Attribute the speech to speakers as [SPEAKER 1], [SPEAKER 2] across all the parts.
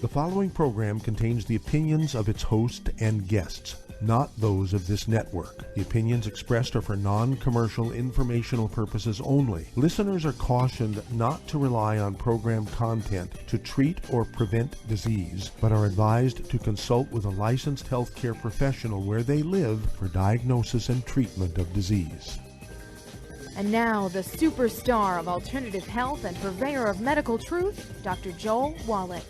[SPEAKER 1] The following program contains the opinions of its host and guests, not those of this network. The opinions expressed are for non-commercial informational purposes only. Listeners are cautioned not to rely on program content to treat or prevent disease, but are advised to consult with a licensed healthcare professional where they live for diagnosis and treatment of disease.
[SPEAKER 2] And now, the superstar of alternative health and purveyor of medical truth, Dr. Joel Wallach.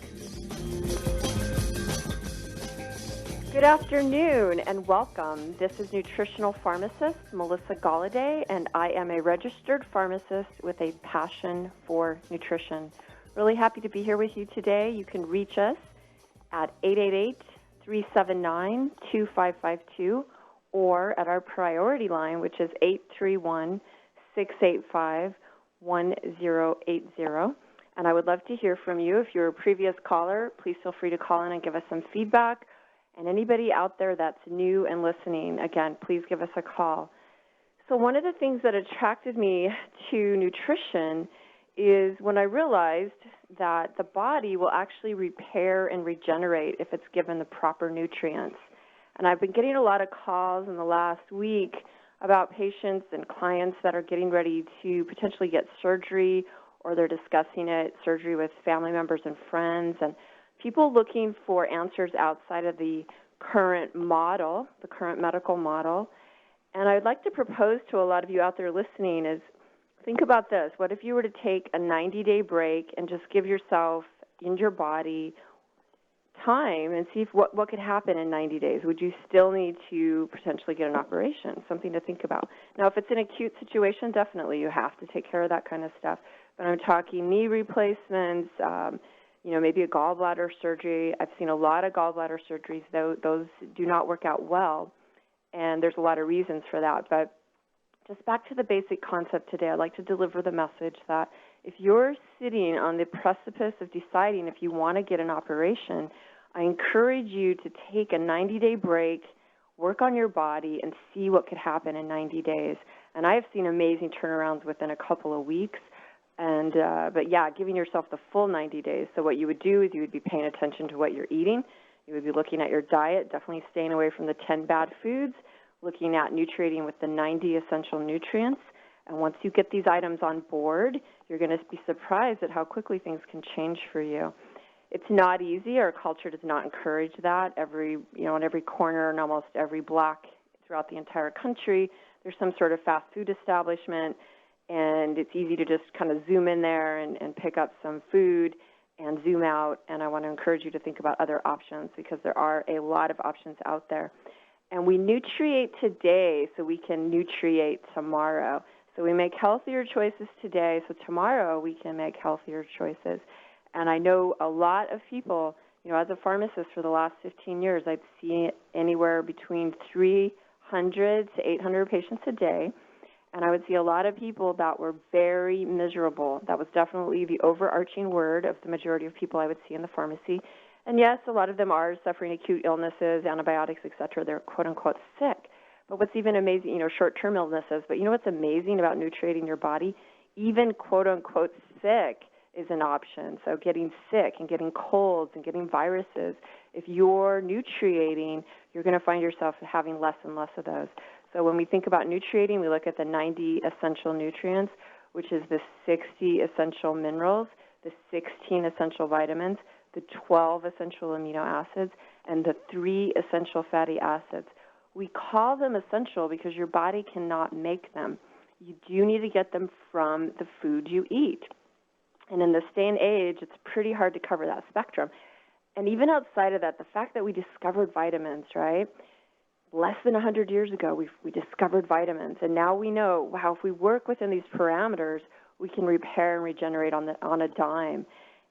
[SPEAKER 3] Good afternoon and welcome. This is Nutritional Pharmacist Melissa Golladay, and I am a registered pharmacist with a passion for nutrition. Really happy to be here with you today. You can reach us at 888-379-2552 or at our priority line, which is 831-685-1080. And I would love to hear from you. If you're a previous caller, please feel free to call in and give us some feedback. And anybody out there that's new and listening, again, please give us a call. So one of the things that attracted me to nutrition is when I realized that the body will actually repair and regenerate if it's given the proper nutrients. And I've been getting a lot of calls in the last week about patients and clients that are getting ready to potentially get surgery, or they're discussing it, surgery with family members and friends, and people looking for answers outside of the current model, the current medical model. And I'd like to propose to a lot of you out there listening is, think about this. What if you were to take a 90-day break and just give yourself and your body time and see if what could happen in 90 days? Would you still need to potentially get an operation? Something to think about. Now, if it's an acute situation, definitely you have to take care of that kind of stuff. But I'm talking knee replacements, maybe a gallbladder surgery. I've seen a lot of gallbladder surgeries, though those do not work out well, and there's a lot of reasons for that. But just back to the basic concept today, I'd like to deliver the message that if you're sitting on the precipice of deciding if you want to get an operation, I encourage you to take a 90-day break, work on your body, and see what could happen in 90 days. And I have seen amazing turnarounds within a couple of weeks. But giving yourself the full 90 days. So what you would do is you would be paying attention to what you're eating. You would be looking at your diet, definitely staying away from the 10 bad foods, looking at nutriting with the 90 essential nutrients. And once you get these items on board, you're going to be surprised at how quickly things can change for you. It's not easy. Our culture does not encourage that. On every corner and almost every block throughout the entire country, there's some sort of fast food establishment. And it's easy to just kind of zoom in there and pick up some food and zoom out. And I want to encourage you to think about other options because there are a lot of options out there. And we nutriate today so we can nutriate tomorrow. So we make healthier choices today, so tomorrow we can make healthier choices. And I know a lot of people, as a pharmacist for the last 15 years, I'd see anywhere between 300 to 800 patients a day. And I would see a lot of people that were very miserable. That was definitely the overarching word of the majority of people I would see in the pharmacy. And yes, a lot of them are suffering acute illnesses, antibiotics, et cetera. They're quote-unquote sick. But what's even amazing, short-term illnesses. But what's amazing about nutriting your body? Even quote-unquote sick is an option. So getting sick and getting colds and getting viruses, if you're nutriating, you're going to find yourself having less and less of those. So when we think about nutriating, we look at the 90 essential nutrients, which is the 60 essential minerals, the 16 essential vitamins, the 12 essential amino acids, and the 3 essential fatty acids. We call them essential because your body cannot make them. You do need to get them from the food you eat. And in this day and age, it's pretty hard to cover that spectrum. And even outside of that, the fact that we discovered vitamins, right? Less than 100 years ago, we discovered vitamins, and now we know, wow, if we work within these parameters, we can repair and regenerate on a dime.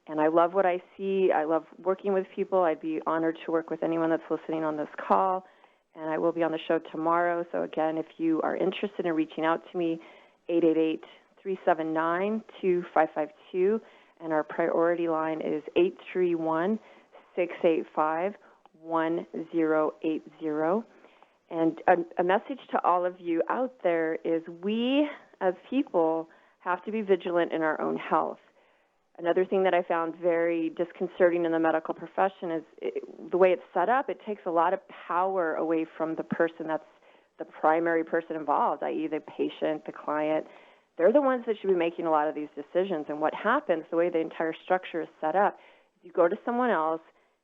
[SPEAKER 3] And I love what I see. I love working with people. I'd be honored to work with anyone that's listening on this call, and I will be on the show tomorrow. So again, if you are interested in reaching out to me, 888-379-2552, and our priority line is 831-685-1080. And a message to all of you out there is we, as people, have to be vigilant in our own health. Another thing that I found very disconcerting in the medical profession is the way it's set up. It takes a lot of power away from the person that's the primary person involved, i.e. the patient, the client. They're the ones that should be making a lot of these decisions. And what happens, the way the entire structure is set up, is you go to someone else,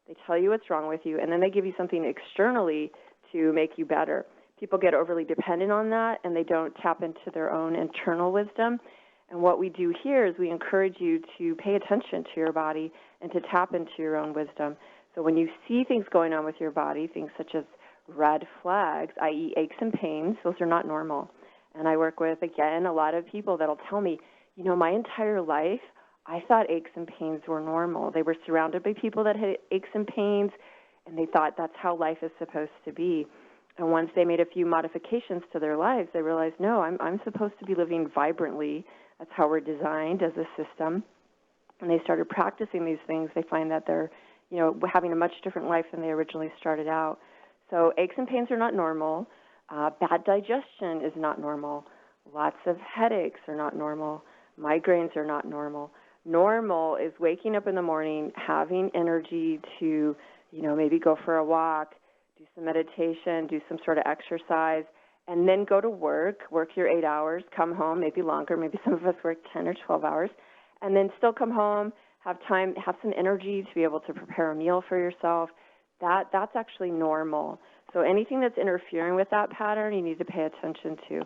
[SPEAKER 3] they tell you what's wrong with you, and then they give you something externally to make you better. People get overly dependent on that, and they don't tap into their own internal wisdom. And what we do here is we encourage you to pay attention to your body and to tap into your own wisdom. So when you see things going on with your body, things such as red flags, i.e. aches and pains, those are not normal. And I work with, again, a lot of people that will tell me, my entire life, I thought aches and pains were normal. They were surrounded by people that had aches and pains, and they thought that's how life is supposed to be. And once they made a few modifications to their lives, they realized, no, I'm supposed to be living vibrantly. That's how we're designed as a system. And they started practicing these things. They find that they're, having a much different life than they originally started out. So aches and pains are not normal. Bad digestion is not normal. Lots of headaches are not normal. Migraines are not normal. Normal is waking up in the morning, having energy to, maybe go for a walk, do some meditation, do some sort of exercise, and then go to work your 8 hours, come home, maybe longer, maybe some of us work 10 or 12 hours, and then still come home, have time, have some energy to be able to prepare a meal for yourself. That's actually normal. So anything that's interfering with that pattern, you need to pay attention to.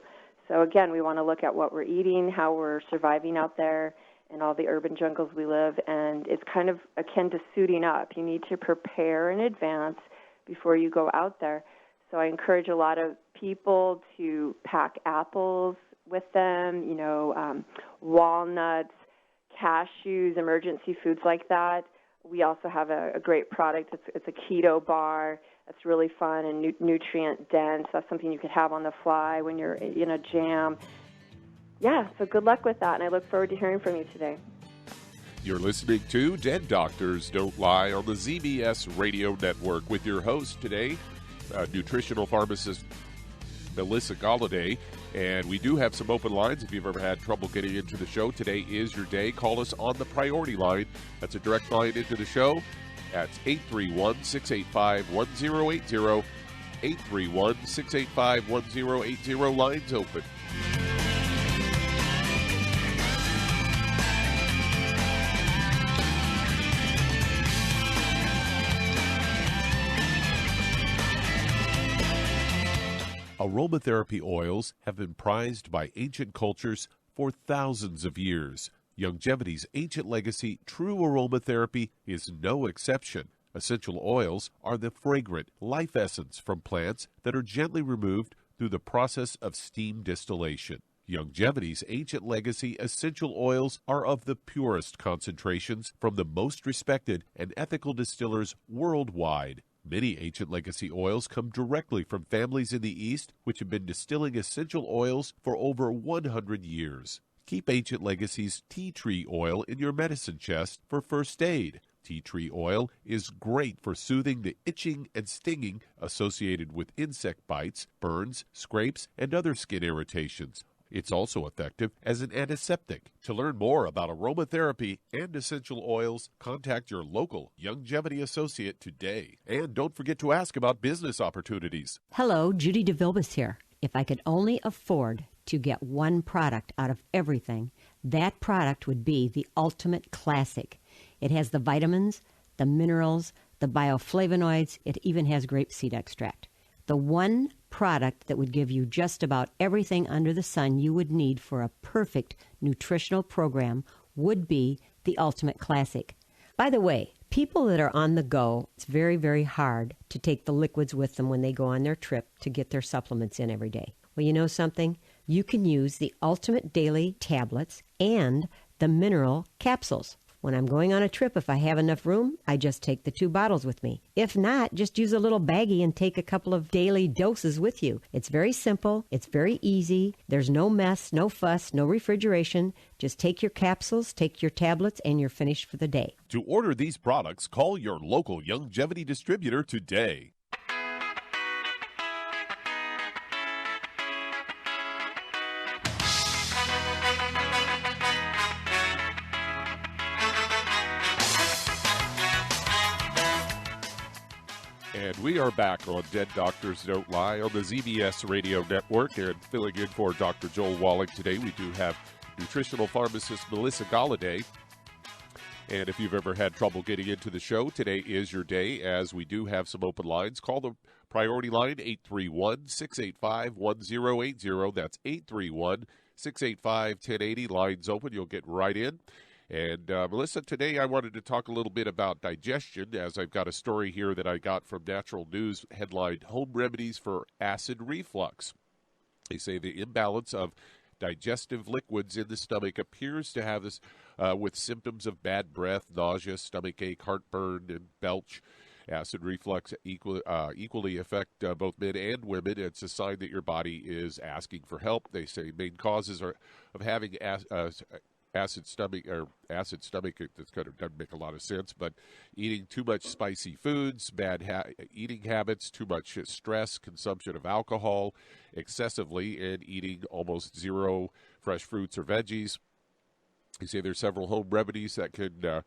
[SPEAKER 3] So again, we want to look at what we're eating, how we're surviving out there in all the urban jungles we live, and it's kind of akin to suiting up. You need to prepare in advance before you go out there. So I encourage a lot of people to pack apples with them, walnuts, cashews, emergency foods like that. We also have a great product. It's a keto bar. It's really fun and nutrient dense. That's something you could have on the fly when you're in a jam. Yeah, so good luck with that, and I look forward to hearing from you today.
[SPEAKER 4] You're listening to Dead Doctors Don't Lie on the ZBS Radio Network with your host today, nutritional pharmacist Melissa Golladay. And we do have some open lines if you've ever had trouble getting into the show. Today is your day. Call us on the priority line. That's a direct line into the show. That's 831-685-1080. 831-685-1080. Lines open. Aromatherapy oils have been prized by ancient cultures for thousands of years. Longevity's ancient legacy, true aromatherapy, is no exception. Essential oils are the fragrant life essence from plants that are gently removed through the process of steam distillation. Longevity's ancient legacy essential oils are of the purest concentrations from the most respected and ethical distillers worldwide. Many ancient legacy oils come directly from families in the East which have been distilling essential oils for over 100 years. Keep Ancient Legacy's tea tree oil in your medicine chest for first aid. Tea tree oil is great for soothing the itching and stinging associated with insect bites, burns, scrapes, and other skin irritations. It's also effective as an antiseptic. To learn more about aromatherapy and essential oils, contact your local Longevity associate today. And don't forget to ask about business opportunities.
[SPEAKER 5] Hello, Judy DeVilbus here. If I could only afford to get one product out of everything, that product would be the Ultimate Classic. It has the vitamins, the minerals, the bioflavonoids. It even has grapeseed extract. The one product that would give you just about everything under the sun you would need for a perfect nutritional program would be the Ultimate Classic. By the way, people that are on the go, it's very, very hard to take the liquids with them when they go on their trip to get their supplements in every day. Well, you know something? You can use the Ultimate Daily Tablets and the mineral capsules. When I'm going on a trip, if I have enough room, I just take the 2 bottles with me. If not, just use a little baggie and take a couple of daily doses with you. It's very simple. It's very easy. There's no mess, no fuss, no refrigeration. Just take your capsules, take your tablets, and you're finished for the day.
[SPEAKER 4] To order these products, call your local Longevity distributor today. And we are back on Dead Doctors Don't Lie on the ZBS Radio Network. And filling in for Dr. Joel Wallach today, we do have nutritional pharmacist Melissa Golladay. And if you've ever had trouble getting into the show, today is your day, as we do have some open lines. Call the priority line, 831-685-1080. That's 831-685-1080. Lines open. You'll get right in. And Melissa, today I wanted to talk a little bit about digestion, as I've got a story here that I got from Natural News headlined, Home Remedies for Acid Reflux. They say the imbalance of digestive liquids in the stomach appears to have this with symptoms of bad breath, nausea, stomach ache, heartburn, and belch. Acid reflux equally affect both men and women. It's a sign that your body is asking for help. They say main causes of having acid stomach. That kind of doesn't make a lot of sense, but eating too much spicy foods, bad eating habits, too much stress, consumption of alcohol excessively, and eating almost zero fresh fruits or veggies. You say there's several home remedies that can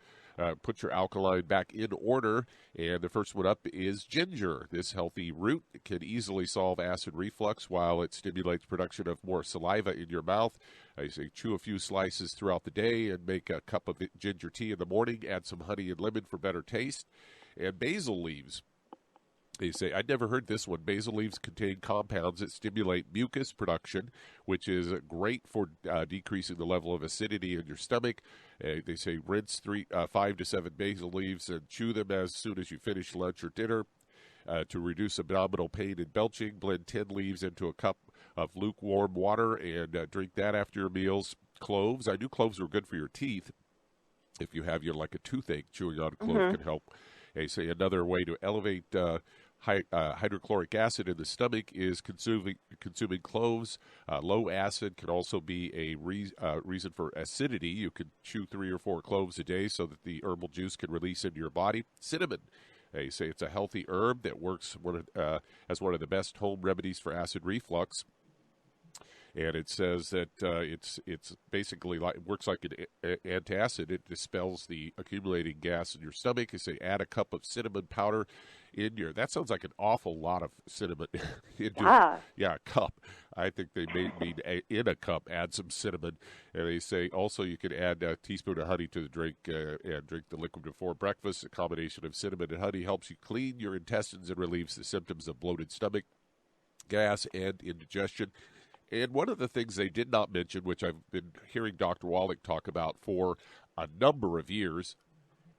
[SPEAKER 4] put your alkaline back in order, and the first one up is ginger. This healthy root can easily solve acid reflux while it stimulates production of more saliva in your mouth. I say chew a few slices throughout the day and make a cup of ginger tea in the morning. Add some honey and lemon for better taste. And basil leaves. They say, I'd never heard this one. Basil leaves contain compounds that stimulate mucus production, which is great for decreasing the level of acidity in your stomach. They say rinse 5 to 7 basil leaves and chew them as soon as you finish lunch or dinner. To reduce abdominal pain and belching, blend 10 leaves into a cup of lukewarm water and drink that after your meals. Cloves. I knew cloves were good for your teeth. If you have like a toothache, chewing on a clove can help. They say another way to elevate hydrochloric acid in the stomach is consuming cloves. Low acid can also be a reason for acidity. You can chew 3 or 4 cloves a day so that the herbal juice can release into your body. Cinnamon. They say it's a healthy herb that works as one of the best home remedies for acid reflux. And it says that it's basically works like an antacid. It dispels the accumulating gas in your stomach. They say add a cup of cinnamon powder in your. That sounds like an awful lot of cinnamon. A cup. I think they may mean in a cup. Add some cinnamon. And they say also you can add a teaspoon of honey to the drink and drink the liquid before breakfast. A combination of cinnamon and honey helps you clean your intestines and relieves the symptoms of bloated stomach, gas, and indigestion. And one of the things they did not mention, which I've been hearing Dr. Wallach talk about for a number of years,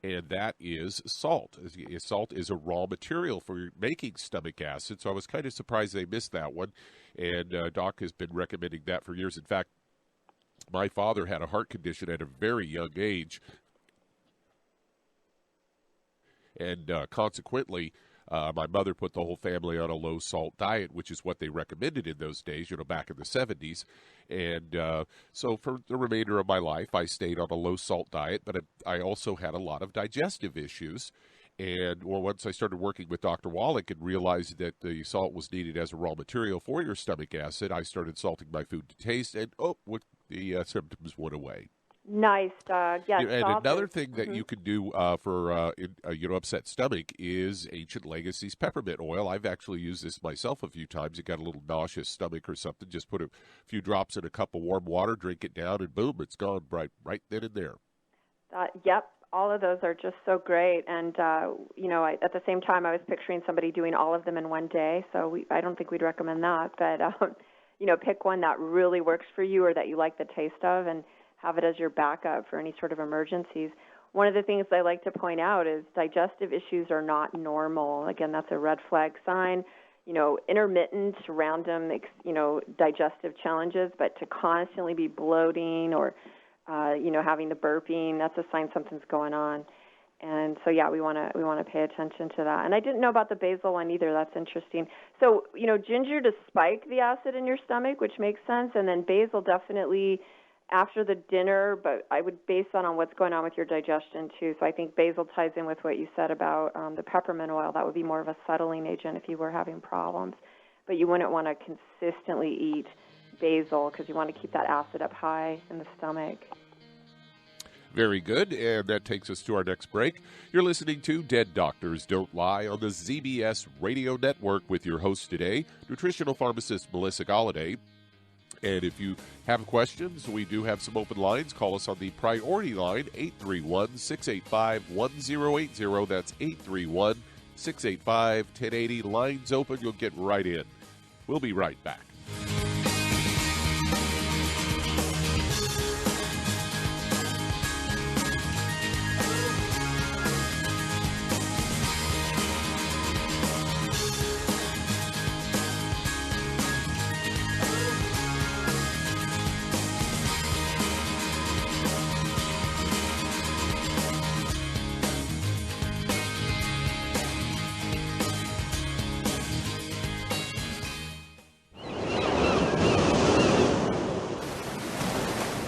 [SPEAKER 4] and that is salt. Salt is a raw material for making stomach acid, so I was kind of surprised they missed that one. And Doc has been recommending that for years. In fact, my father had a heart condition at a very young age, and consequently, my mother put the whole family on a low-salt diet, which is what they recommended in those days, back in the 70s. And so for the remainder of my life, I stayed on a low-salt diet, but I also had a lot of digestive issues. And once I started working with Dr. Wallach and realized that the salt was needed as a raw material for your stomach acid, I started salting my food to taste, and the symptoms went away.
[SPEAKER 3] Nice, Doug. Yes.
[SPEAKER 4] And another thing that you can do for upset stomach is Ancient Legacy's peppermint oil. I've actually used this myself a few times. You got a little nauseous stomach or something, just put a few drops in a cup of warm water, drink it down, and boom, it's gone right then and there.
[SPEAKER 3] Yep. All of those are just so great. And, at the same time, I was picturing somebody doing all of them in one day. So I don't think we'd recommend that. But, pick one that really works for you or that you like the taste of and have it as your backup for any sort of emergencies. One of the things I like to point out is digestive issues are not normal. Again, that's a red flag sign. Intermittent, random, digestive challenges, but to constantly be bloating or, having the burping, that's a sign something's going on. And so, we want to pay attention to that. And I didn't know about the basil one either. That's interesting. So, ginger to spike the acid in your stomach, which makes sense, and then basil definitely after the dinner, but I would base that on what's going on with your digestion too. So I think basil ties in with what you said about the peppermint oil. That would be more of a settling agent if you were having problems. But you wouldn't want to consistently eat basil because you want to keep that acid up high in the stomach.
[SPEAKER 4] Very good, and that takes us to our next break. You're listening to Dead Doctors Don't Lie on the ZBS Radio Network with your host today, nutritional pharmacist Melissa Golladay. And if you have questions, we do have some open lines. Call us on the priority line, 831-685-1080. That's 831-685-1080. Lines open. You'll get right in. We'll be right back.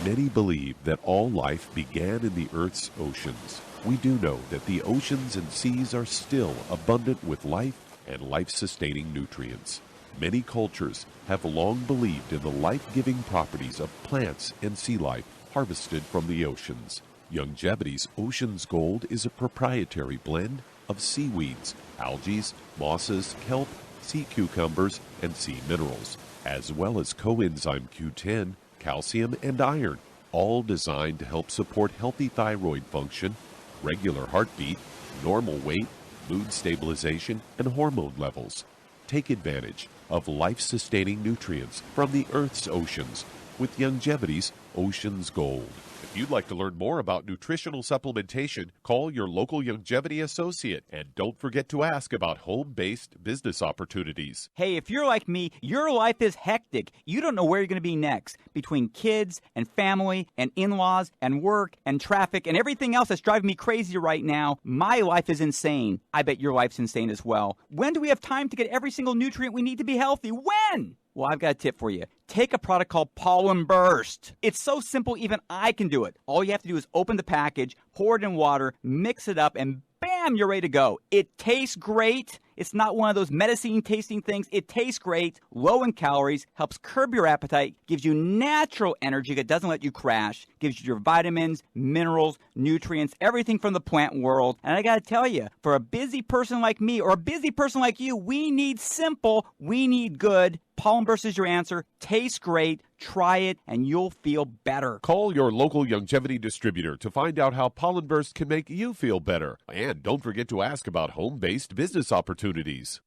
[SPEAKER 4] Many believe that all life began in the Earth's oceans. We do know that the oceans and seas are still abundant with life and life-sustaining nutrients. Many cultures have long believed in the life-giving properties of plants and sea life harvested from the oceans. Youngevity's Ocean's Gold is a proprietary blend of seaweeds, algae, mosses, kelp, sea cucumbers, and sea minerals, as well as coenzyme Q10, calcium, and iron, all designed to help support healthy thyroid function, regular heartbeat, normal weight, mood stabilization, and hormone levels. Take advantage of life-sustaining nutrients from the Earth's oceans with Youngevity's Ocean's Gold. If you'd like to learn more about nutritional supplementation, call your local Youngevity associate, and don't forget to ask about home-based business opportunities.
[SPEAKER 6] Hey, if you're like me, your life is hectic. You don't know where you're going to be next. Between kids and family and in-laws and work and traffic and everything else that's driving me crazy right now, my life is insane. I bet your life's insane as well. When do we have time to get every single nutrient we need to be healthy? When? Well, I've got a tip for you. Take a product called Pollen Burst. It's so simple, even I can do it. All you have to do is open the package, pour it in water, mix it up, and bam, you're ready to go. It tastes great. It's not one of those medicine-tasting things. It tastes great, low in calories, helps curb your appetite, gives you natural energy that doesn't let you crash, gives you your vitamins, minerals, nutrients, everything from the plant world. And I got to tell you, for a busy person like me or a busy person like you, we need simple, we need good. Pollen Burst is your answer. Tastes great. Try it, and you'll feel better.
[SPEAKER 4] Call your local Youngevity distributor to find out how Pollen Burst can make you feel better. And don't forget to ask about home-based business opportunities.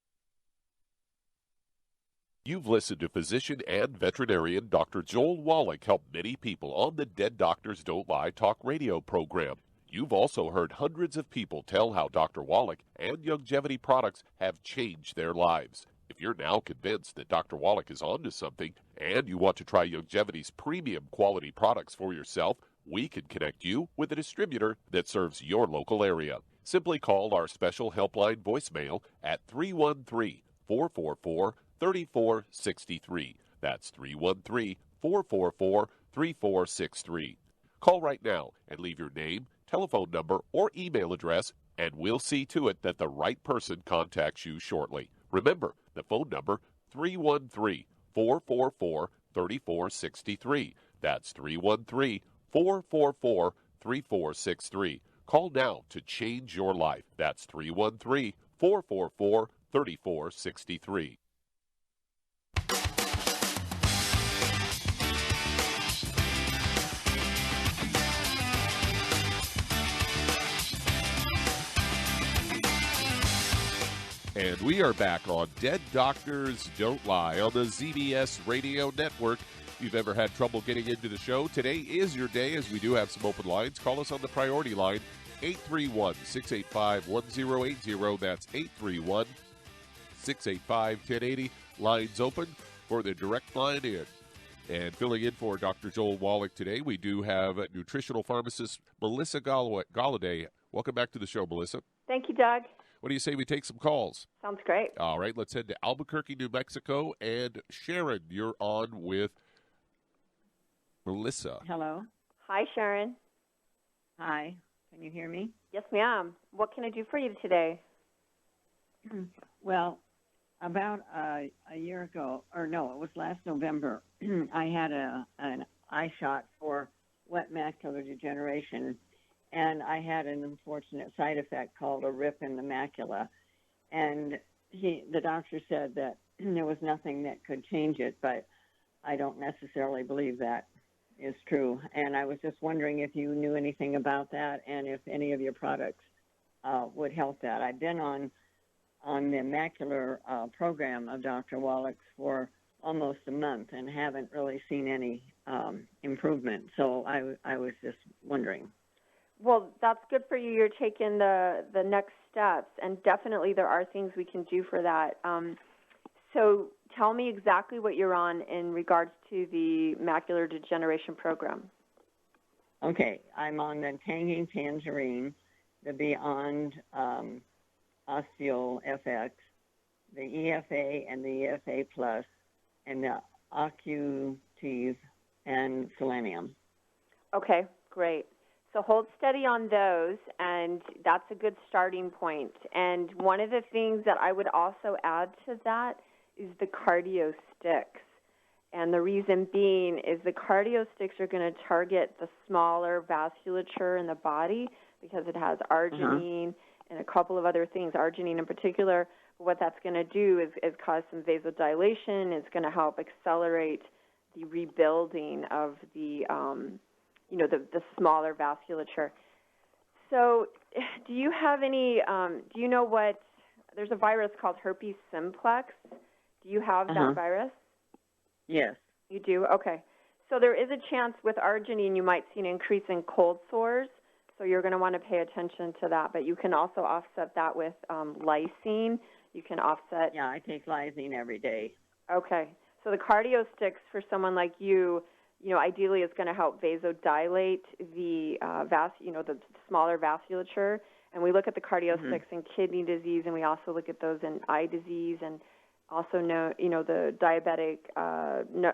[SPEAKER 4] You've listened to physician and veterinarian Dr. Joel Wallach help many people on the Dead Doctors Don't Lie talk radio program. You've also heard hundreds of people tell how Dr. Wallach and Youngevity products have changed their lives. If you're now convinced that Dr. Wallach is onto something and you want to try Youngevity's premium quality products for yourself, we can connect you with a distributor that serves your local area. Simply call our special helpline voicemail at 313-444-3463. That's 313-444-3463. Call right now and leave your name, telephone number, or email address, and we'll see to it that the right person contacts you shortly. Remember, the phone number, 313-444-3463. That's 313-444-3463. Call now to change your life. That's 313-444-3463. And we are back on Dead Doctors Don't Lie on the ZBS Radio Network. If you've ever had trouble getting into the show, today is your day, as we do have some open lines. Call us on the priority line, 831-685-1080. That's 831-685-1080. Lines open for the direct line in. And filling in for Dr. Joel Wallach today, we do have nutritional pharmacist Melissa Golladay. Welcome back to the show, Melissa.
[SPEAKER 3] Thank you, Doug.
[SPEAKER 4] What do you say we take some calls?
[SPEAKER 3] Sounds great.
[SPEAKER 4] All right, let's head to Albuquerque, New Mexico. And Sharon, you're on with Melissa.
[SPEAKER 7] Hello.
[SPEAKER 3] Hi, Sharon.
[SPEAKER 7] Hi. Can you hear me?
[SPEAKER 3] Yes, ma'am. What can I do for you today?
[SPEAKER 7] Well, about a year ago, or no, it was last November, I had an eye shot for wet macular degeneration, and I had an unfortunate side effect called a rip in the macula. And the doctor said that there was nothing that could change it, but I don't necessarily believe that is true. And I was just wondering if you knew anything about that and if any of your products would help that. I've been on the macular program of Dr. Wallach's for almost a month and haven't really seen any improvement. So I was just wondering.
[SPEAKER 3] Well, that's good for you. You're taking the next steps, and definitely there are things we can do for that. So tell me exactly what you're on in regards to the macular degeneration program.
[SPEAKER 7] Okay, I'm on the Tangy Tangerine, the Beyond Osteo FX, the EFA and the EFA Plus, and the Occutive and Selenium. Okay, great. So hold steady on those, and that's a good starting point. And one of the things that I would also add to that is the cardio sticks. And the reason being is the cardio sticks are going to target the smaller vasculature in the body because it has arginine and a couple of other things, arginine in particular. What that's going to do is cause some vasodilation. It's going to help accelerate the rebuilding of the the smaller vasculature. So do you have any, do you know what, there's a virus called herpes simplex. Do you have that virus? Yes.
[SPEAKER 3] You do? Okay. So there is a chance with arginine you might see an increase in cold sores. So you're going to want to pay attention to that. But you can also offset that with lysine. You can offset.
[SPEAKER 7] Yeah, I take lysine every day.
[SPEAKER 3] Okay. So the cardio sticks for someone like you, ideally it's going to help vasodilate the the smaller vasculature. And we look at the cardio sticks in kidney disease, and we also look at those in eye disease, and also the diabetic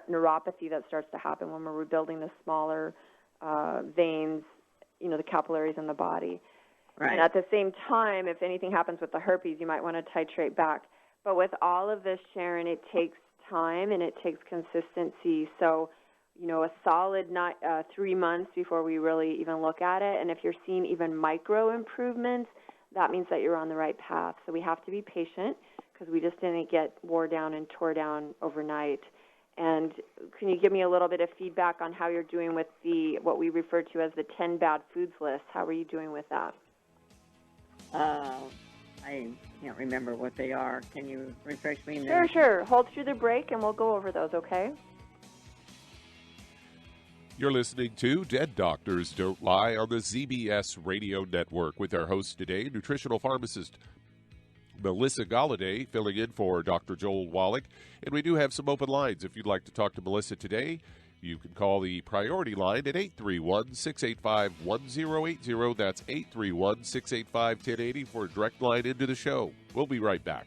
[SPEAKER 3] neuropathy that starts to happen when we're rebuilding the smaller veins, the capillaries in the body.
[SPEAKER 7] Right.
[SPEAKER 3] And at the same time, if anything happens with the herpes, you might want to titrate back. But with all of this, Sharon, it takes time and it takes consistency. So, a solid 3 months before we really even look at it. And if you're seeing even micro improvements, that means that you're on the right path. So we have to be patient because we just didn't get wore down and tore down overnight. And can you give me a little bit of feedback on how you're doing with what we refer to as the 10 bad foods list? How are you doing with that?
[SPEAKER 7] I can't remember what they are. Can you refresh me?
[SPEAKER 3] Sure. Hold through the break, and we'll go over those, okay?
[SPEAKER 4] You're listening to Dead Doctors Don't Lie on the ZBS Radio Network with our host today, nutritional pharmacist Melissa Golladay, filling in for Dr. Joel Wallach. And we do have some open lines. If you'd like to talk to Melissa today, you can call the priority line at 831-685-1080. That's 831-685-1080 for a direct line into the show. We'll be right back.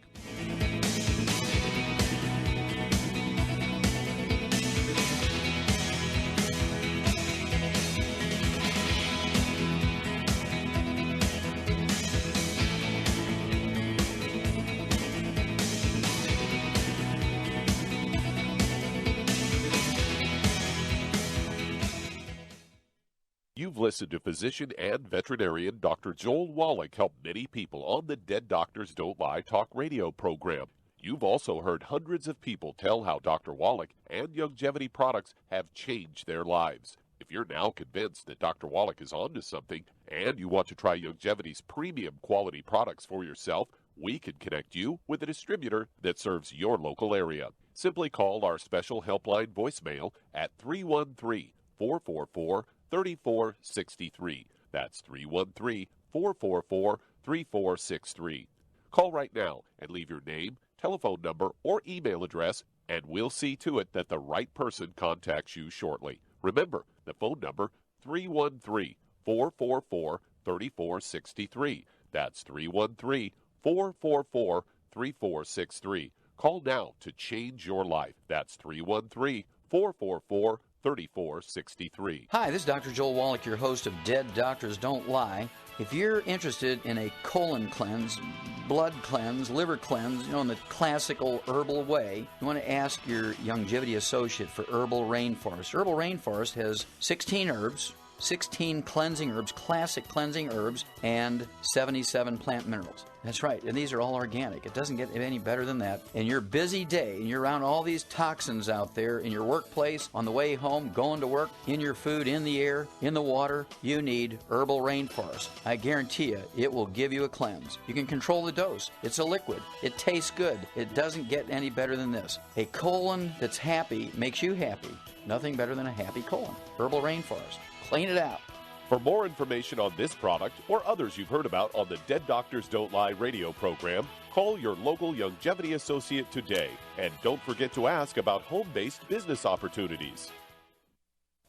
[SPEAKER 4] You've listened to physician and veterinarian Dr. Joel Wallach help many people on the Dead Doctors Don't Lie talk radio program. You've also heard hundreds of people tell how Dr. Wallach and Youngevity products have changed their lives. If you're now convinced that Dr. Wallach is onto something and you want to try Youngevity's premium quality products for yourself, we can connect you with a distributor that serves your local area. Simply call our special helpline voicemail at 313-444-3463. That's 313-444-3463. Call right now and leave your name, telephone number, or email address, and we'll see to it that the right person contacts you shortly. Remember, the phone number, 313-444-3463. That's 313-444-3463. Call now to change your life. That's 313-444-3463.
[SPEAKER 8] Hi, this is Dr. Joel Wallach, your host of Dead Doctors Don't Lie. If you're interested in a colon cleanse, blood cleanse, liver cleanse, in the classical herbal way, you want to ask your Longevity associate for Herbal Rainforest. Herbal Rainforest has 16 herbs, 16 cleansing herbs, classic cleansing herbs, and 77 plant minerals. That's right, and these are all organic. It doesn't get any better than that. In your busy day, and you're around all these toxins out there in your workplace, on the way home, going to work, in your food, in the air, in the water, you need Herbal Rainforest. I guarantee you, it will give you a cleanse. You can control the dose. It's a liquid. It tastes good. It doesn't get any better than this. A colon that's happy makes you happy. Nothing better than a happy colon. Herbal Rainforest. Clean it out.
[SPEAKER 4] For more information on this product or others you've heard about on the Dead Doctors Don't Lie radio program, call your local Longevity associate today. And don't forget to ask about home-based business opportunities.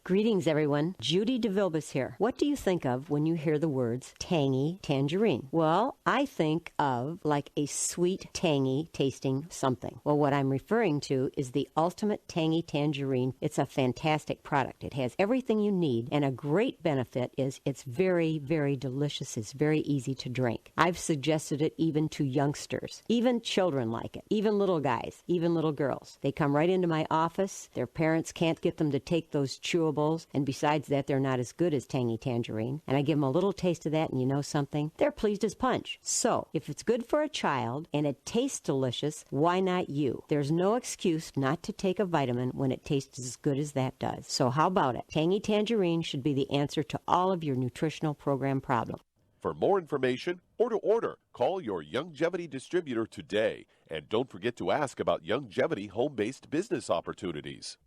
[SPEAKER 5] Greetings, everyone. Judy DeVilbus here. What do you think of when you hear the words tangy tangerine? Well, I think of like a sweet, tangy tasting something. Well, what I'm referring to is the Ultimate Tangy Tangerine. It's a fantastic product. It has everything you need, and a great benefit is it's very, very delicious. It's very easy to drink. I've suggested it even to youngsters. Even children like it. Even little guys. Even little girls. They come right into my office. Their parents can't get them to take those chewables, and besides that, they're not as good as Tangy Tangerine. And I give them a little taste of that, and you know something? They're pleased as punch. So, if it's good for a child and it tastes delicious, why not you? There's no excuse not to take a vitamin when it tastes as good as that does. So how about it? Tangy Tangerine should be the answer to all of your nutritional program problems.
[SPEAKER 4] For more information or to order, call your Longevity distributor today. And don't forget to ask about Longevity home-based business opportunities.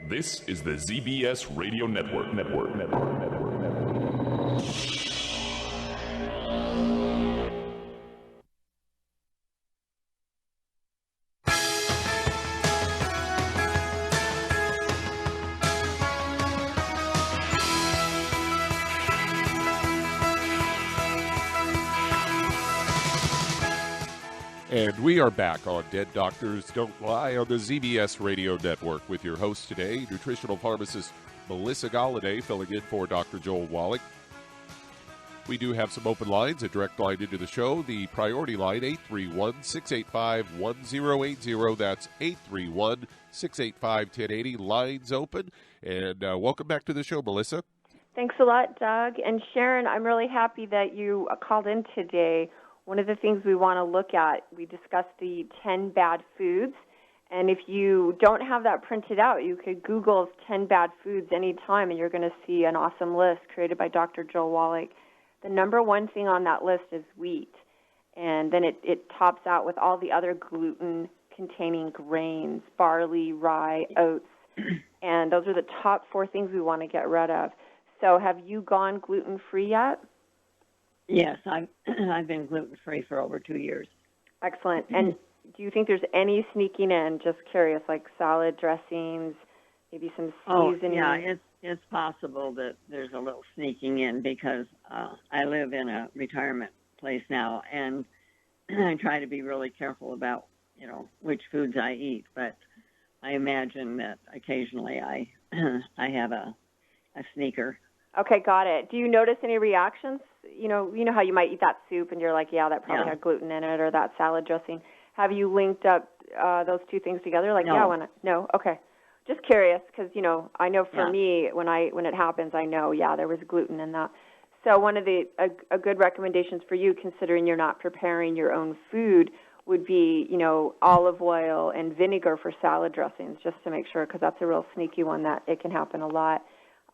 [SPEAKER 9] This is the ZBS Radio Network.
[SPEAKER 4] And we are back on Dead Doctors Don't Lie on the ZBS Radio Network with your host today, nutritional pharmacist Melissa Golladay, filling in for Dr. Joel Wallach. We do have some open lines, a direct line into the show. The priority line, 831-685-1080. That's 831-685-1080. Lines open. And welcome back to the show, Melissa.
[SPEAKER 3] Thanks a lot, Doug. And Sharon, I'm really happy that you called in today. One of the things we want to look at, we discussed the 10 bad foods. And if you don't have that printed out, you could Google 10 bad foods anytime, and you're going to see an awesome list created by Dr. Joel Wallach. The number one thing on that list is wheat. And then it tops out with all the other gluten-containing grains, barley, rye, oats. And those are the top 4 things we want to get rid of. So have you gone gluten-free yet?
[SPEAKER 7] Yes, I've been gluten-free for over 2 years.
[SPEAKER 3] Excellent. And do you think there's any sneaking in, just curious, like salad dressings, maybe some seasoning?
[SPEAKER 7] Oh, yeah, it's possible that there's a little sneaking in because I live in a retirement place now, and I try to be really careful about, which foods I eat. But I imagine that occasionally I have a sneaker.
[SPEAKER 3] Okay, got it. Do you notice any reactions? You know how you might eat that soup and you're like, yeah, that probably had gluten in it, or that salad dressing. Have you linked up those two things together? Like,
[SPEAKER 7] no.
[SPEAKER 3] No? Okay. Just curious because, I know for me, when it happens, I know, there was gluten in that. So one of a good recommendations for you, considering you're not preparing your own food, would be, olive oil and vinegar for salad dressings, just to make sure, because that's a real sneaky one that it can happen a lot.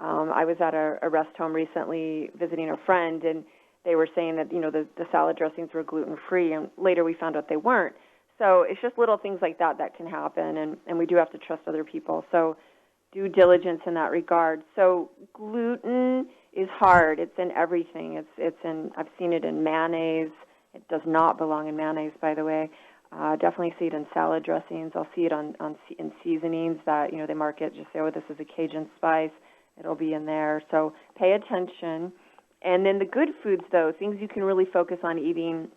[SPEAKER 3] I was at a rest home recently visiting a friend, and they were saying that, the salad dressings were gluten-free, and later we found out they weren't. So it's just little things like that can happen, and we do have to trust other people. So due diligence in that regard. So gluten is hard. It's in everything. It's in. I've seen it in mayonnaise. It does not belong in mayonnaise, by the way. Definitely see it in salad dressings. I'll see it in seasonings that, they market, just say, oh, this is a Cajun spice. It'll be in there. So pay attention. And then the good foods, though, things you can really focus on eating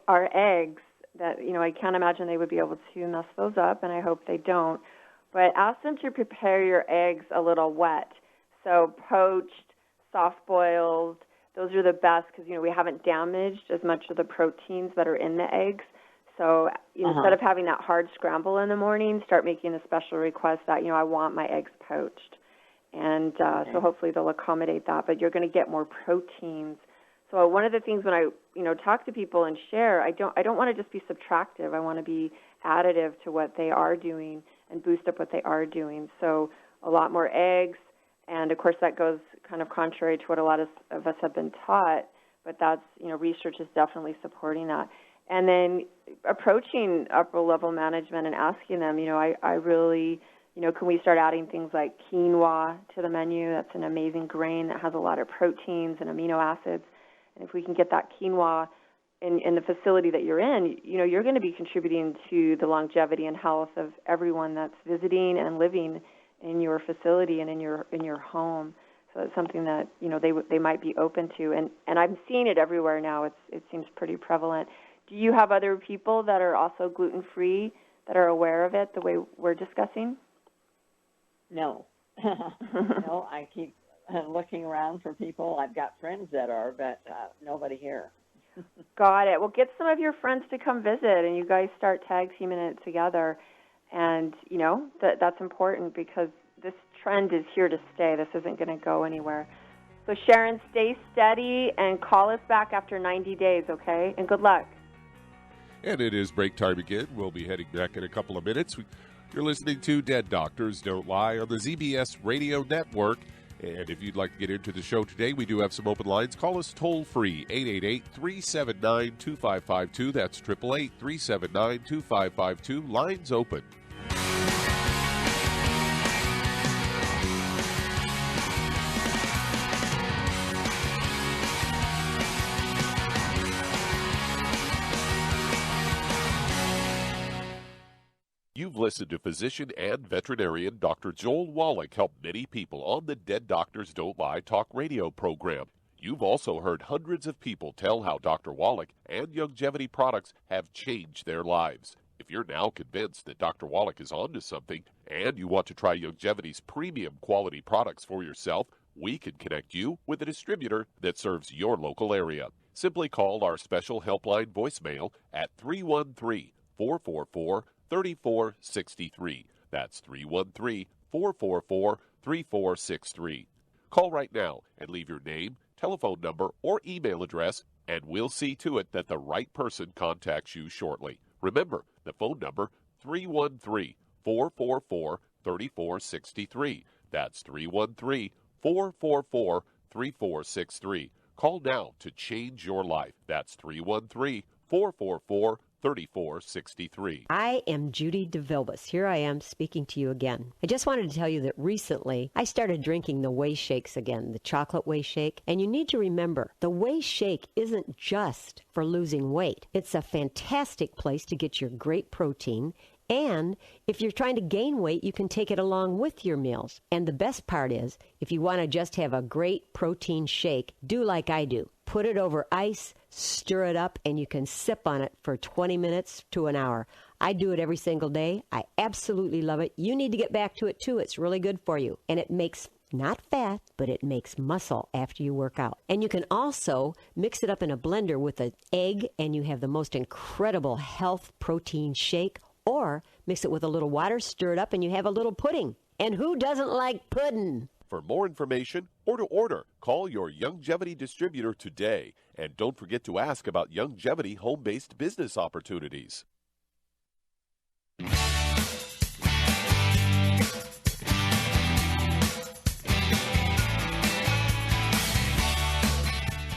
[SPEAKER 3] are eggs that, I can't imagine they would be able to mess those up, and I hope they don't. But ask them to prepare your eggs a little wet. So poached, soft-boiled. Those are the best because, we haven't damaged as much of the proteins that are in the eggs. So instead of having that hard scramble in the morning, start making a special request that, I want my eggs poached. And so hopefully they'll accommodate that. But you're going to get more proteins. So one of the things when I, talk to people and share, I don't want to just be subtractive. I want to be additive to what they are doing and boost up what they are doing. So a lot more eggs. And, of course, that goes kind of contrary to what a lot of us have been taught. But that's, research is definitely supporting that. And then approaching upper-level management and asking them, I really, can we start adding things like quinoa to the menu? That's an amazing grain that has a lot of proteins and amino acids. And if we can get that quinoa in the facility that you're in, you're going to be contributing to the longevity and health of everyone that's visiting and living in your facility and in your home. So it's something that, they might be open to. And I'm seeing it everywhere now. It seems pretty prevalent. Do you have other people that are also gluten-free that are aware of it the way we're discussing?
[SPEAKER 7] No. No, I keep looking around for people. I've got friends that are, but nobody here.
[SPEAKER 3] Got it. Well, get some of your friends to come visit, and you guys start tag teaming it together. And, that's important because this trend is here to stay. This isn't going to go anywhere. So, Sharon, stay steady and call us back after 90 days, okay? And good luck.
[SPEAKER 4] And it is break time again. We'll be heading back in a couple of minutes. You're listening to Dead Doctors Don't Lie on the ZBS Radio Network. And if you'd like to get into the show today, we do have some open lines. Call us toll-free, 888-379-2552. That's 888-379-2552. Lines open. You've listened to physician and veterinarian Dr. Joel Wallach help many people on the Dead Doctors Don't Lie talk radio program. You've also heard hundreds of people tell how Dr. Wallach and Longevity products have changed their lives. If you're now convinced that Dr. Wallach is onto something and you want to try Longevity's premium quality products for yourself, we can connect you with a distributor that serves your local area. Simply call our special helpline voicemail at 313-444-3463. That's 313-444-3463. Call right now and leave your name, telephone number, or email address, and we'll see to it that the right person contacts you shortly. Remember, the phone number, 313-444-3463. That's 313-444-3463. Call now to change your life. That's 313-444-3463. 3463.
[SPEAKER 5] I am Judy DeVilbus. Here I am speaking to you again. I just wanted to tell you that recently I started drinking the Whey Shakes again, the chocolate Whey Shake. And you need to remember, the Whey Shake isn't just for losing weight. It's a fantastic place to get your great protein. And if you're trying to gain weight, you can take it along with your meals. And the best part is, if you want to just have a great protein shake, do like I do. Put it over ice, stir it up, and you can sip on it for 20 minutes to an hour. I do it every single day. I absolutely love it. You need to get back to it, too. It's really good for you. And it makes not fat, but it makes muscle after you work out. And you can also mix it up in a blender with an egg, and you have the most incredible health protein shake. Or mix it with a little water, stir it up, and you have a little pudding. And who doesn't like pudding?
[SPEAKER 4] For more information or to order, call your Longevity distributor today. And don't forget to ask about Longevity home-based business opportunities.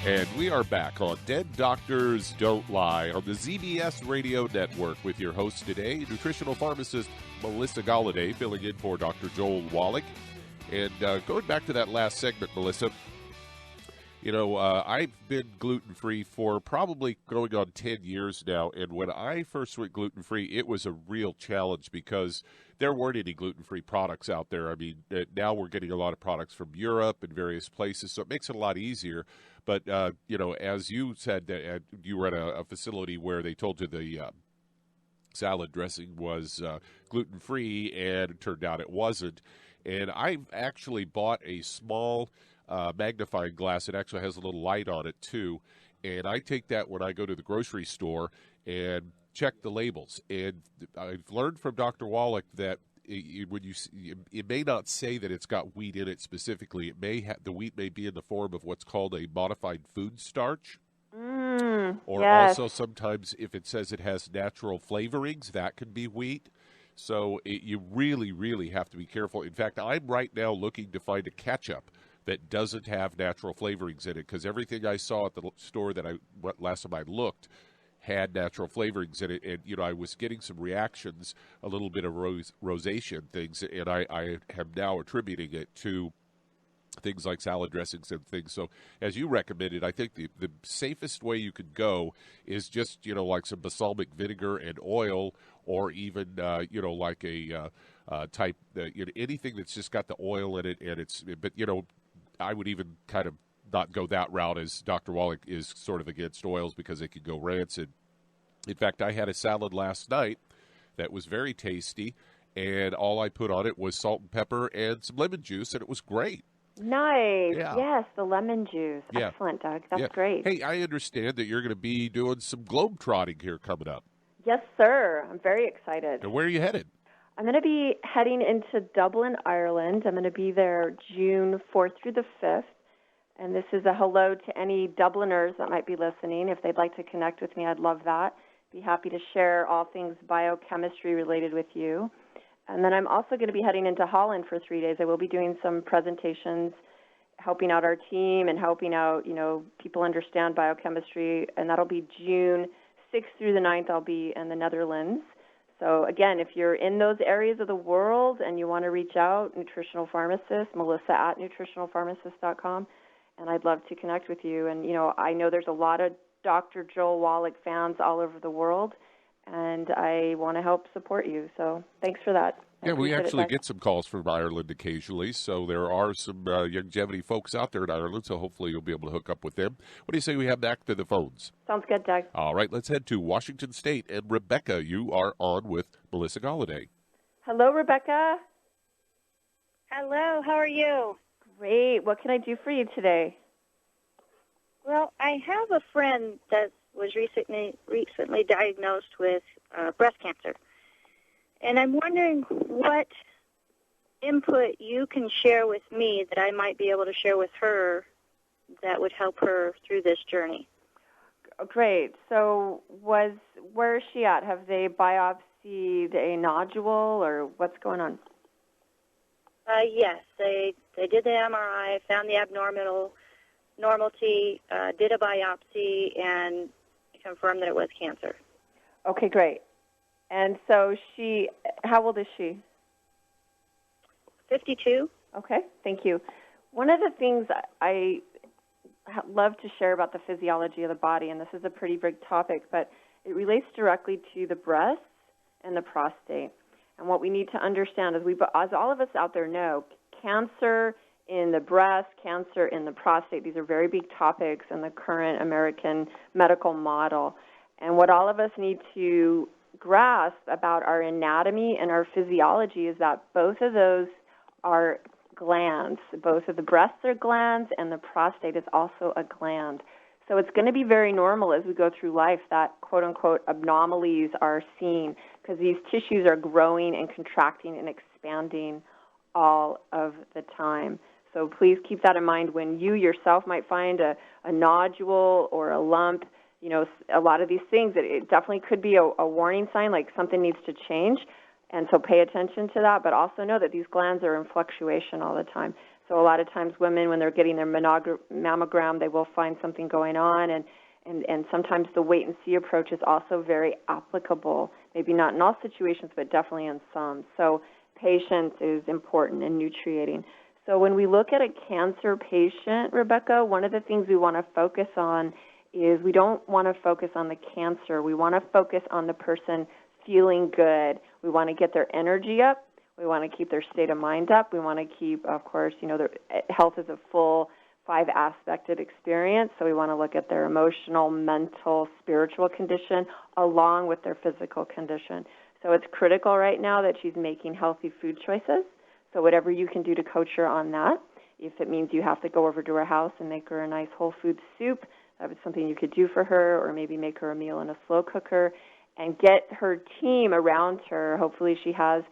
[SPEAKER 4] And we are back on Dead Doctors Don't Lie on the ZBS Radio Network with your host today, nutritional pharmacist Melissa Golladay, filling in for Dr. Joel Wallach. And going back to that last segment, Melissa, I've been gluten-free for probably going on 10 years now. And when I first went gluten-free, it was a real challenge because there weren't any gluten-free products out there. I mean, now we're getting a lot of products from Europe and various places, so it makes it a lot easier. But, as you said, that you were at a facility where they told you the salad dressing was gluten-free, and it turned out it wasn't. And I've actually bought a small magnifying glass. It actually has a little light on it, too. And I take that when I go to the grocery store and check the labels. And I've learned from Dr. Wallach that it may not say that it's got wheat in it specifically. It may the wheat may be in the form of what's called a modified food starch. Or also sometimes if it says it has natural flavorings, that could be wheat. So you really, really have to be careful. In fact, I'm right now looking to find a ketchup that doesn't have natural flavorings in it, because everything I saw at the store last time I looked had natural flavorings in it, and I was getting some reactions, a little bit of rosacea things, and I am now attributing it to things like salad dressings and things. So as you recommended, I think the safest way you could go is just like some balsamic vinegar and oil, or even like a type anything that's just got the oil in it, but I would even kind of not go that route, as Dr. Wallach is sort of against oils because they could go rancid. In fact, I had a salad last night that was very tasty, and all I put on it was salt and pepper and some lemon juice, and it was great.
[SPEAKER 3] Nice.
[SPEAKER 4] Yeah.
[SPEAKER 3] Yes, the lemon juice.
[SPEAKER 4] Yeah.
[SPEAKER 3] Excellent, Doug. That's great.
[SPEAKER 4] Hey, I understand that you're going to be doing some globe-trotting here coming up.
[SPEAKER 3] Yes, sir. I'm very excited.
[SPEAKER 4] And where are you headed?
[SPEAKER 3] I'm going to be heading into Dublin, Ireland. I'm going to be there June 4th through the 5th. And this is a hello to any Dubliners that might be listening. If they'd like to connect with me, I'd love that. Be happy to share all things biochemistry related with you. And then I'm also going to be heading into Holland for 3 days. I will be doing some presentations, helping out our team and helping out, people understand biochemistry. And that'll be June 6th through the 9th. I'll be in the Netherlands. So, again, if you're in those areas of the world and you want to reach out, Nutritional Pharmacist, Melissa at nutritionalpharmacist.com, and I'd love to connect with you. And, I know there's a lot of Dr. Joel Wallach fans all over the world, and I want to help support you. So thanks for that.
[SPEAKER 4] Yeah, we actually get some calls from Ireland occasionally, so there are some longevity folks out there in Ireland, so hopefully you'll be able to hook up with them. What do you say we have back to the phones?
[SPEAKER 3] Sounds good, Doug.
[SPEAKER 4] All right, let's head to Washington State. And Rebecca, you are on with Melissa Golladay.
[SPEAKER 3] Hello, Rebecca.
[SPEAKER 10] Hello, how are you?
[SPEAKER 3] Great. What can I do for you today?
[SPEAKER 10] Well, I have a friend that was recently diagnosed with breast cancer. And I'm wondering what input you can share with me that I might be able to share with her that would help her through this journey.
[SPEAKER 3] Great. So where is she at? Have they biopsied a nodule, or what's going on?
[SPEAKER 10] Yes, they did the MRI, found the abnormality, did a biopsy, and confirmed that it was cancer.
[SPEAKER 3] Okay, great. And so how old is she?
[SPEAKER 10] 52.
[SPEAKER 3] Okay, thank you. One of the things I love to share about the physiology of the body, and this is a pretty big topic, but it relates directly to the breasts and the prostate. And what we need to understand is, as all of us out there know, cancer in the breast, cancer in the prostate, these are very big topics in the current American medical model. And what all of us need to grasp about our anatomy and our physiology is that both of those are glands. Both of the breasts are glands, and the prostate is also a gland. So it's going to be very normal as we go through life that quote-unquote anomalies are seen, because these tissues are growing and contracting and expanding all of the time. So please keep that in mind when you yourself might find a nodule or a lump. A lot of these things, it definitely could be a warning sign, like something needs to change. And so pay attention to that, but also know that these glands are in fluctuation all the time. So a lot of times women, when they're getting their mammogram, they will find something going on. And sometimes the wait-and-see approach is also very applicable, maybe not in all situations, but definitely in some. So patience is important in nutriating. So when we look at a cancer patient, Rebecca, one of the things we want to focus on is we don't want to focus on the cancer. We want to focus on the person feeling good. We want to get their energy up. We want to keep their state of mind up. We want to keep, of course, their health is a full 5-aspected experience. So we want to look at their emotional, mental, spiritual condition along with their physical condition. So it's critical right now that she's making healthy food choices. So whatever you can do to coach her on that. If it means you have to go over to her house and make her a nice whole food soup, that was something you could do for her, or maybe make her a meal in a slow cooker and get her team around her. Hopefully she has,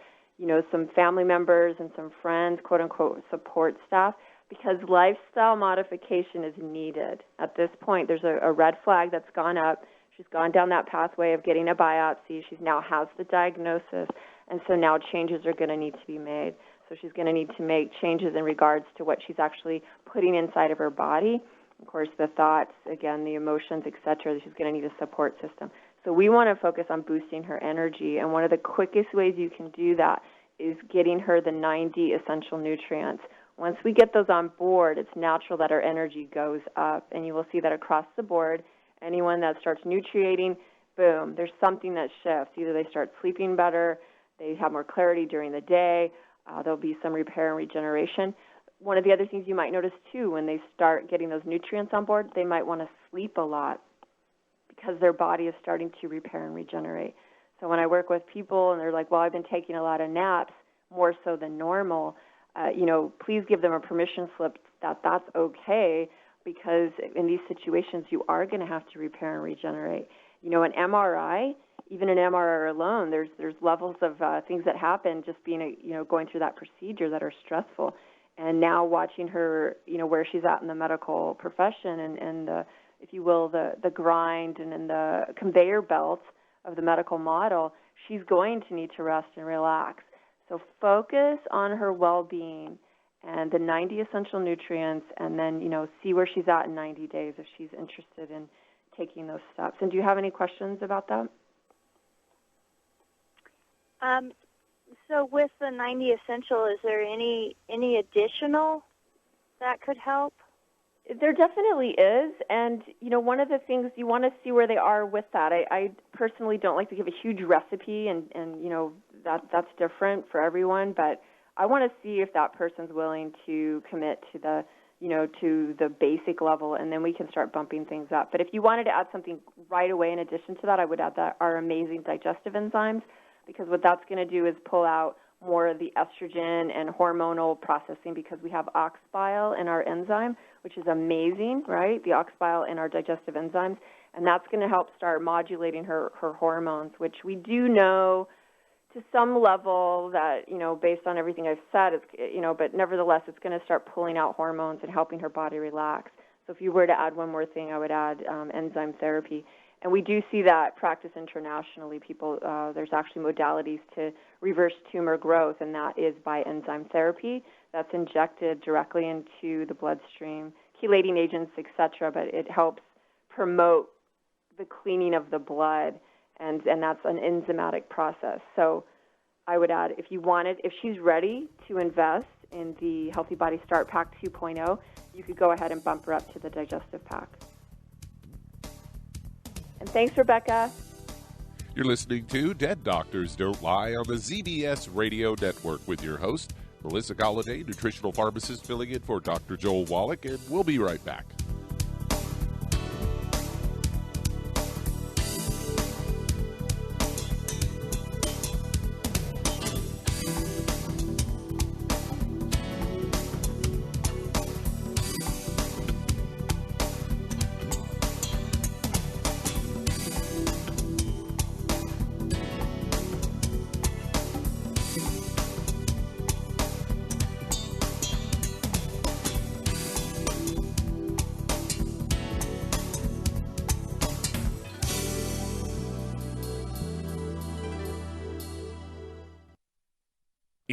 [SPEAKER 3] some family members and some friends, quote-unquote, support staff, because lifestyle modification is needed. At this point, there's a red flag that's gone up. She's gone down that pathway of getting a biopsy. She now has the diagnosis, and so now changes are going to need to be made. So she's going to need to make changes in regards to what she's actually putting inside of her body. Of course, the thoughts, again, the emotions, et cetera, she's going to need a support system. So we want to focus on boosting her energy, and one of the quickest ways you can do that is getting her the 90 essential nutrients. Once we get those on board, it's natural that her energy goes up, and you will see that across the board. Anyone that starts nutriating, boom, there's something that shifts. Either they start sleeping better, they have more clarity during the day, there'll be some repair and regeneration. One of the other things you might notice, too, when they start getting those nutrients on board, they might want to sleep a lot because their body is starting to repair and regenerate. So when I work with people and they're like, well, I've been taking a lot of naps, more so than normal, please give them a permission slip that that's okay, because in these situations you are going to have to repair and regenerate. An MRI, even an MRI alone, there's levels of things that happen just being, going through that procedure that are stressful. And now watching her, where she's at in the medical profession and the, if you will, the grind and in the conveyor belt of the medical model, she's going to need to rest and relax. So focus on her well-being and the 90 essential nutrients, and then, see where she's at in 90 days if she's interested in taking those steps. And do you have any questions about that?
[SPEAKER 10] So with the 90 essential, is there any additional that could help?
[SPEAKER 3] There definitely is, and one of the things you want to see where they are with that. I personally don't like to give a huge recipe, and that's different for everyone. But I want to see if that person's willing to commit to the to the basic level, and then we can start bumping things up. But if you wanted to add something right away in addition to that, I would add our amazing digestive enzymes, because what that's going to do is pull out more of the estrogen and hormonal processing, because we have ox bile in our enzyme, which is amazing, right? The ox bile in our digestive enzymes, and that's going to help start modulating her hormones, which we do know to some level that, based on everything I've said, it's, but nevertheless, it's going to start pulling out hormones and helping her body relax. So if you were to add one more thing, I would add enzyme therapy. And we do see that practice internationally. People, there's actually modalities to reverse tumor growth, and that is by enzyme therapy. That's injected directly into the bloodstream, chelating agents, etc., but it helps promote the cleaning of the blood, and that's an enzymatic process. So I would add, if she's ready to invest in the Healthy Body Start Pack 2.0, you could go ahead and bump her up to the digestive pack. And thanks, Rebecca.
[SPEAKER 4] You're listening to Dead Doctors Don't Lie on the ZBS Radio Network with your host, Melissa Golladay, nutritional pharmacist filling in for Dr. Joel Wallach, and we'll be right back.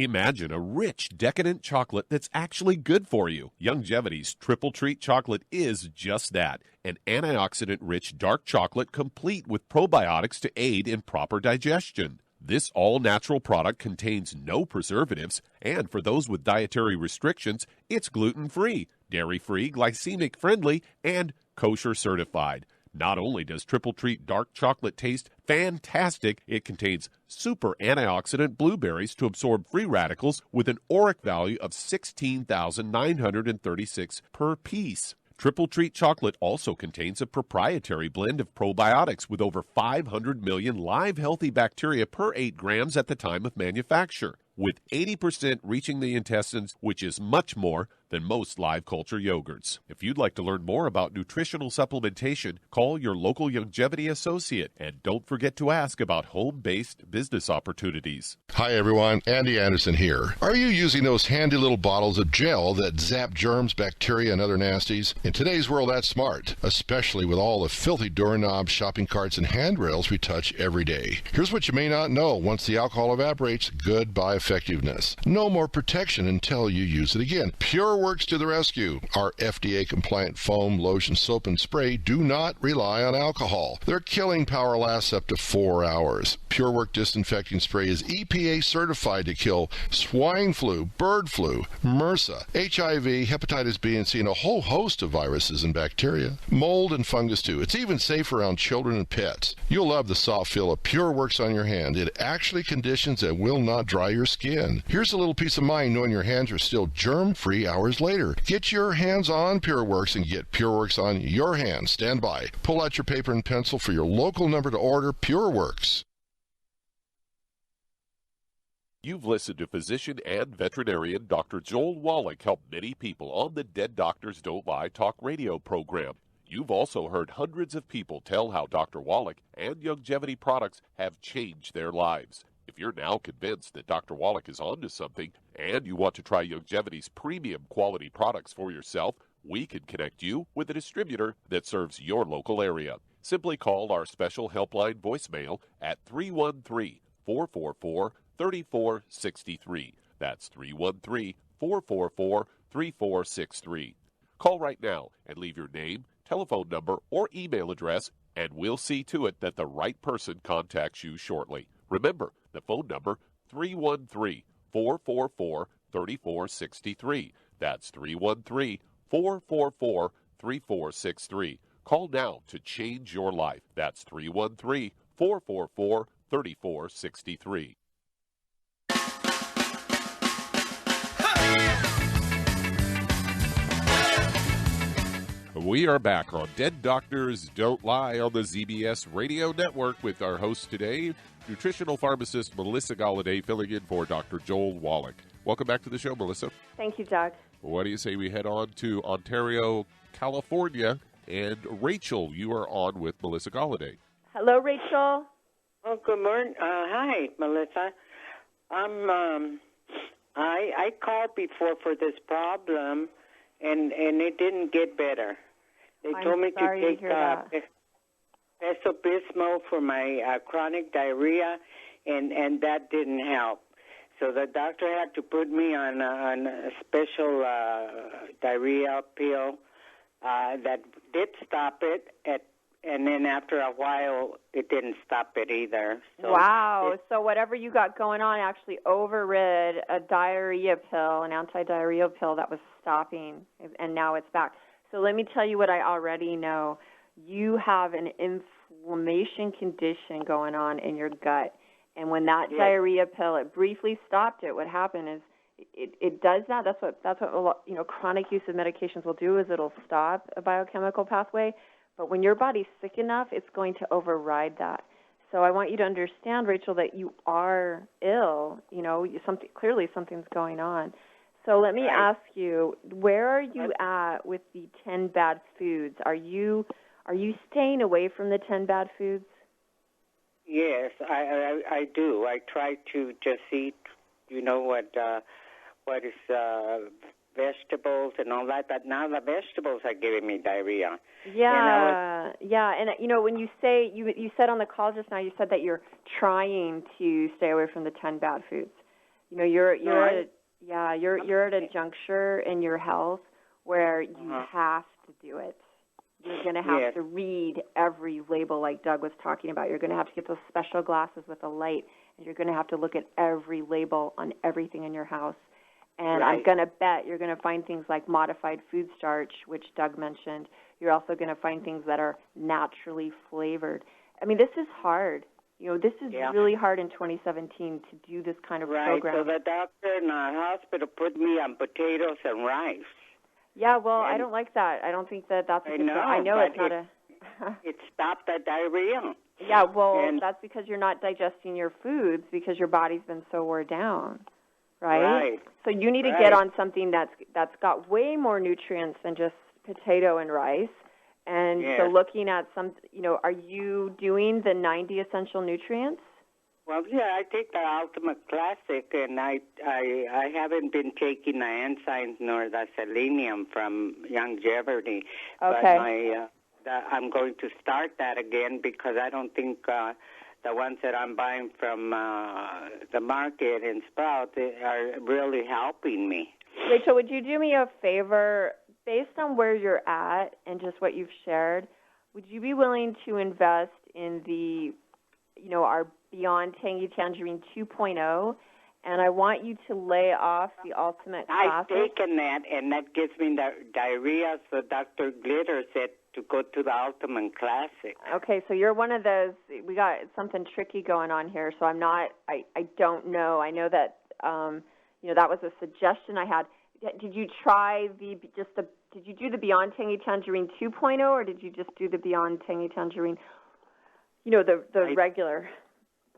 [SPEAKER 4] Imagine a rich, decadent chocolate that's actually good for you. Youngevity's Triple Treat Chocolate is just that, an antioxidant-rich dark chocolate complete with probiotics to aid in proper digestion. This all-natural product contains no preservatives, and for those with dietary restrictions, it's gluten-free, dairy-free, glycemic-friendly, and kosher certified. Not only does Triple Treat dark chocolate taste fantastic, it contains super antioxidant blueberries to absorb free radicals with an ORAC value of 16,936 per piece. Triple Treat chocolate also contains a proprietary blend of probiotics with over 500 million live healthy bacteria per 8 grams at the time of manufacture. with 80% reaching the intestines, which is much more than most live culture yogurts. If you'd like to learn more about nutritional supplementation, call your local Youngevity associate, and don't forget to ask about home-based business opportunities.
[SPEAKER 11] Hi everyone, Andy Anderson here. Are you using those handy little bottles of gel that zap germs, bacteria, and other nasties? In today's world, that's smart, especially with all the filthy doorknobs, shopping carts, and handrails we touch every day. Here's what you may not know. Once the alcohol evaporates, goodbye effectiveness. No more protection until you use it again. Pure Works to the rescue. Our FDA-compliant foam, lotion, soap, and spray do not rely on alcohol. Their killing power lasts up to 4 hours. Pure Work disinfecting spray is EPA certified to kill swine flu, bird flu, MRSA, HIV, hepatitis B and C, and a whole host of viruses and bacteria. Mold and fungus too. It's even safe around children and pets. You'll love the soft feel of Pure Works on your hand. It actually conditions and will not dry your skin. Here's a little peace of mind knowing your hands are still germ-free hours later. Get your hands on Pure Works and get Pure Works on your hands. Stand by. Pull out your paper and pencil for your local number to order Pure Works.
[SPEAKER 4] You've listened to physician and veterinarian Dr. Joel Wallach help many people on the Dead Doctors Don't Lie talk radio program. You've also heard hundreds of people tell how Dr. Wallach and Youngevity products have changed their lives. If you're now convinced that Dr. Wallach is onto something and you want to try Youngevity's premium quality products for yourself, we can connect you with a distributor that serves your local area. Simply call our special helpline voicemail at 313-444-3463. That's 313-444-3463. Call right now and leave your name, telephone number, or email address, and we'll see to it that the right person contacts you shortly. Remember, the phone number, 313-444-3463. That's 313-444-3463. Call now to change your life. That's 313-444-3463. We are back on Dead Doctors Don't Lie on the ZBS Radio Network with our host today, nutritional pharmacist Melissa Golladay, filling in for Dr. Joel Wallach. Welcome back to the show, Melissa.
[SPEAKER 3] Thank you, Doug.
[SPEAKER 4] What do you say we head on to Ontario, California, and Rachel, you are on with Melissa Golladay.
[SPEAKER 3] Hello, Rachel.
[SPEAKER 12] Oh, good morning. Hi, Melissa. I called before for this problem, and it didn't get better. They told me to take Pepto-Bismol for my chronic diarrhea, and that didn't help. So the doctor had to put me on a special diarrhea pill that did stop it, and then after a while, it didn't stop it either. So
[SPEAKER 3] wow. So whatever you got going on actually overrid a diarrhea pill, an anti-diarrhea pill that was stopping, and now it's back. So let me tell you what I already know. You have an inflammation condition going on in your gut. And when that diarrhea pill, it briefly stopped it, what happened is it does that. That's what chronic use of medications will do, is it'll stop a biochemical pathway. But when your body's sick enough, it's going to override that. So I want you to understand, Rachel, that you are ill. Clearly something's going on. So let me ask you, where are you at with the 10 bad foods? Are you staying away from the 10 bad foods?
[SPEAKER 12] Yes, I do. I try to just eat, what is vegetables and all that. But now the vegetables are giving me diarrhea.
[SPEAKER 3] Yeah, And when you say you said on the call just now, you said that you're trying to stay away from the 10 bad foods. You're at a juncture in your health where you have to do it. You're going to have to read every label like Doug was talking about. You're going to have to get those special glasses with a light, and you're going to have to look at every label on everything in your house. And I'm going to bet you're going to find things like modified food starch, which Doug mentioned. You're also going to find things that are naturally flavored. I mean, this is hard. This is really hard in 2017 to do this kind of program.
[SPEAKER 12] So the doctor in the hospital put me on potatoes and rice.
[SPEAKER 3] Yeah, well, I don't like that. I don't think that's a good thing. I know it's not
[SPEAKER 12] it stopped the diarrhea.
[SPEAKER 3] Yeah, well, that's because you're not digesting your foods because your body's been so wore down. right? So you need to get on something that's got way more nutrients than just potato and rice. And so looking at some, are you doing the 90 essential nutrients?
[SPEAKER 12] Well, yeah, I take the Ultimate Classic, and I haven't been taking the enzymes nor the selenium from Longevity.
[SPEAKER 3] Okay.
[SPEAKER 12] But I'm going to start that again because I don't think the ones that I'm buying from the market and Sprout are really helping me.
[SPEAKER 3] Rachel, would you do me a favor? Based on where you're at and just what you've shared, would you be willing to invest in the, our Beyond Tangy Tangerine 2.0? And I want you to lay off the Ultimate Classic.
[SPEAKER 12] I've taken that, and that gives me the diarrhea, so Dr. Glitter said to go to the Ultimate Classic.
[SPEAKER 3] Okay, so you're one of those, we got something tricky going on here, so I don't know. I know that, that was a suggestion I had. Did you try did you do the Beyond Tangy Tangerine 2.0, or did you just do the Beyond Tangy Tangerine, the regular?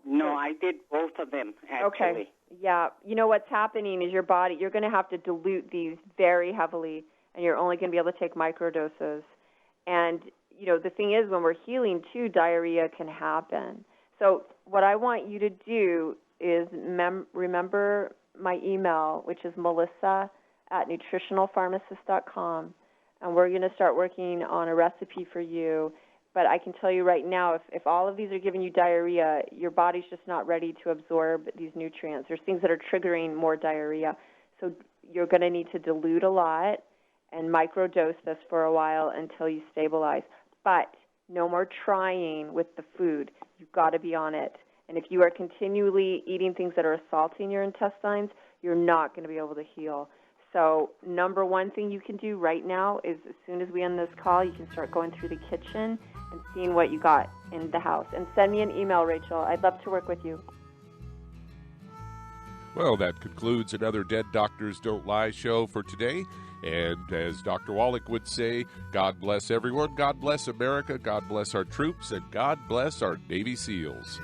[SPEAKER 12] No, I did both of them, actually.
[SPEAKER 3] Okay. Yeah. What's happening is your body, you're going to have to dilute these very heavily, and you're only going to be able to take microdoses. And, the thing is, when we're healing, too, diarrhea can happen. So what I want you to do is remember my email, which is melissa@nutritionalpharmacist.com, and we're going to start working on a recipe for you. But I can tell you right now, if all of these are giving you diarrhea, your body's just not ready to absorb these nutrients. There's things that are triggering more diarrhea. So you're going to need to dilute a lot and microdose this for a while until you stabilize. But no more trying with the food. You've got to be on it. And if you are continually eating things that are assaulting your intestines, you're not going to be able to heal. So number one thing you can do right now is as soon as we end this call, you can start going through the kitchen and seeing what you got in the house. And send me an email, Rachel. I'd love to work with you.
[SPEAKER 4] Well, that concludes another Dead Doctors Don't Lie show for today. And as Dr. Wallach would say, God bless everyone, God bless America, God bless our troops, and God bless our Navy SEALs.